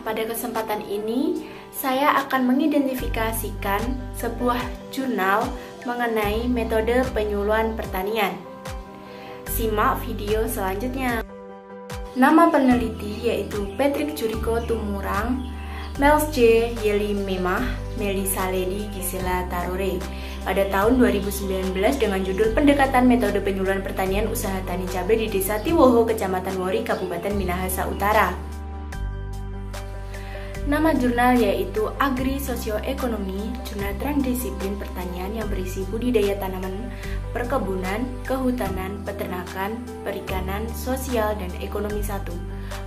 Pada kesempatan ini, saya akan mengidentifikasikan sebuah jurnal mengenai metode penyuluhan pertanian. Simak video selanjutnya. Nama peneliti yaitu Patrick Juriko Tumurang, Mels J. Yeli Memah, Melissa Lady Gisela Tarore pada tahun 2019 dengan judul Pendekatan Metode Penyuluhan Pertanian Usaha Tani Cabai di Desa Tiwoho, Kecamatan Wori, Kabupaten Minahasa Utara. Nama jurnal yaitu Agri Sosioekonomi, jurnal transdisiplin pertanian yang berisi budidaya tanaman, perkebunan, kehutanan, peternakan, perikanan, sosial, dan ekonomi 1.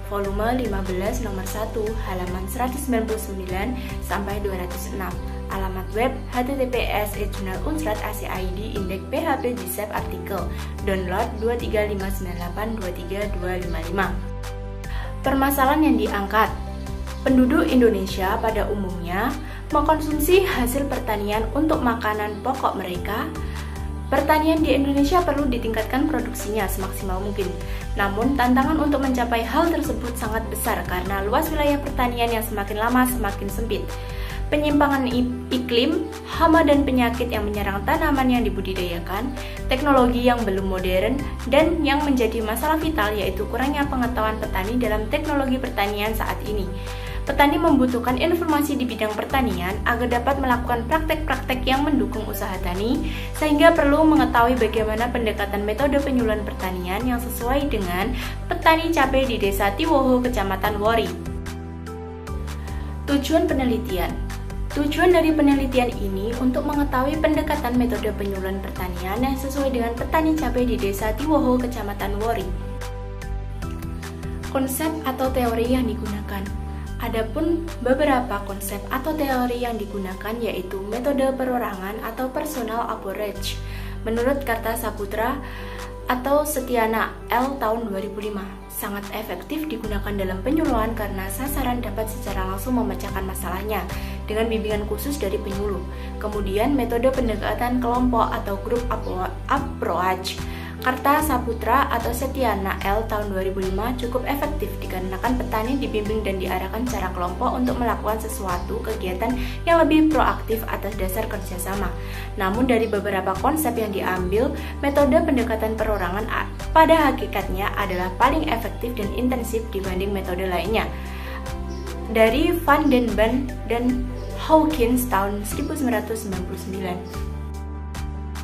Volume 15 nomor 1, halaman 199 sampai 206. Alamat web https://jurnal-unsrat-ac.id indeks php gsep artikel. Download 23598232255. Permasalahan yang diangkat. Penduduk Indonesia pada umumnya mengkonsumsi hasil pertanian untuk makanan pokok mereka. Pertanian di Indonesia perlu ditingkatkan produksinya semaksimal mungkin. Namun, tantangan untuk mencapai hal tersebut sangat besar karena luas wilayah pertanian yang semakin lama semakin sempit. Penyimpangan iklim, hama dan penyakit yang menyerang tanaman yang dibudidayakan, teknologi yang belum modern, dan yang menjadi masalah vital yaitu kurangnya pengetahuan petani dalam teknologi pertanian saat ini. Petani membutuhkan informasi di bidang pertanian agar dapat melakukan praktek-praktek yang mendukung usaha tani, sehingga perlu mengetahui bagaimana pendekatan metode penyuluhan pertanian yang sesuai dengan petani cabai di Desa Tiwoho, Kecamatan Wori. Tujuan penelitian. Tujuan dari penelitian ini untuk mengetahui pendekatan metode penyuluhan pertanian yang sesuai dengan petani cabai di Desa Tiwoho, Kecamatan Wori. Konsep atau teori yang digunakan. Adapun beberapa konsep atau teori yang digunakan yaitu metode perorangan atau personal approach menurut Karta Saputra atau Setiana L tahun 2005. Sangat efektif digunakan dalam penyuluhan karena sasaran dapat secara langsung memecahkan masalahnya dengan bimbingan khusus dari penyuluh. Kemudian metode pendekatan kelompok atau group approach Karta Saputra atau Setiana L tahun 2005 cukup efektif dikarenakan petani dibimbing dan diarahkan secara kelompok untuk melakukan sesuatu kegiatan yang lebih proaktif atas dasar kerjasama. Namun dari beberapa konsep yang diambil, metode pendekatan perorangan pada hakikatnya adalah paling efektif dan intensif dibanding metode lainnya. Dari Van den Ban dan Hawkins tahun 1999.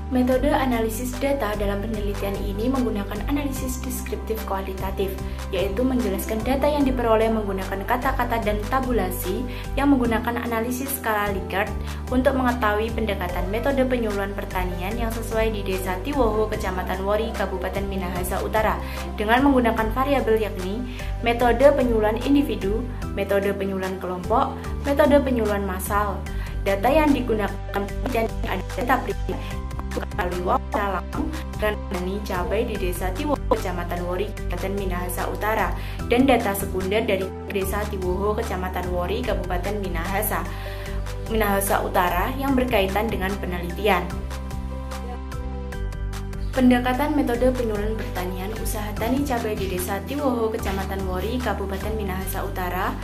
Metode analisis data dalam penelitian ini menggunakan analisis deskriptif kualitatif, yaitu menjelaskan data yang diperoleh menggunakan kata-kata dan tabulasi yang menggunakan analisis skala Likert untuk mengetahui pendekatan metode penyuluhan pertanian yang sesuai di Desa Tiwoho, Kecamatan Wori, Kabupaten Minahasa Utara dengan menggunakan variabel yakni metode penyuluhan individu, metode penyuluhan kelompok, metode penyuluhan massal. Data yang digunakan dan ada data pribadi melalui wawancara langsung dengan petani cabai di Desa Tiwoho, Kecamatan Wori, Kabupaten Minahasa Utara, dan data sekunder dari Desa Tiwoho, Kecamatan Wori, Kabupaten Minahasa Utara yang berkaitan dengan penelitian. Pendekatan metode penyuluhan pertanian usaha tani cabai di Desa Tiwoho, Kecamatan Wori, Kabupaten Minahasa Utara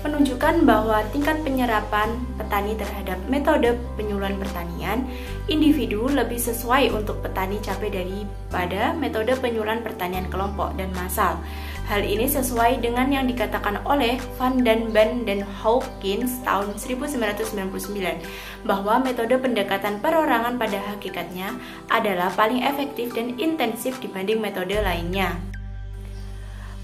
menunjukkan bahwa tingkat penyerapan petani terhadap metode penyuluhan pertanian individu lebih sesuai untuk petani cabai daripada metode penyuluhan pertanian kelompok dan massal. Hal ini sesuai dengan yang dikatakan oleh Van den Ban dan Hawkins tahun 1999 bahwa metode pendekatan perorangan pada hakikatnya adalah paling efektif dan intensif dibanding metode lainnya.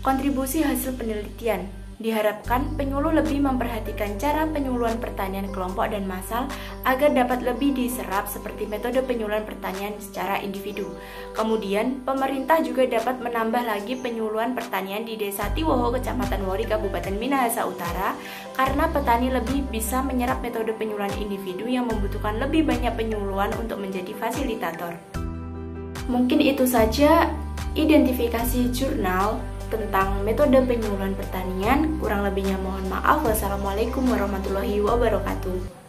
Kontribusi hasil penelitian. Diharapkan penyuluh lebih memperhatikan cara penyuluhan pertanian kelompok dan massal agar dapat lebih diserap seperti metode penyuluhan pertanian secara individu. Kemudian, pemerintah juga dapat menambah lagi penyuluhan pertanian di Desa Tiwoho, Kecamatan Wori, Kabupaten Minahasa Utara karena petani lebih bisa menyerap metode penyuluhan individu yang membutuhkan lebih banyak penyuluhan untuk menjadi fasilitator. Mungkin itu saja identifikasi jurnal tentang metode penyuluhan pertanian. Kurang lebihnya mohon maaf. Wassalamualaikum warahmatullahi wabarakatuh.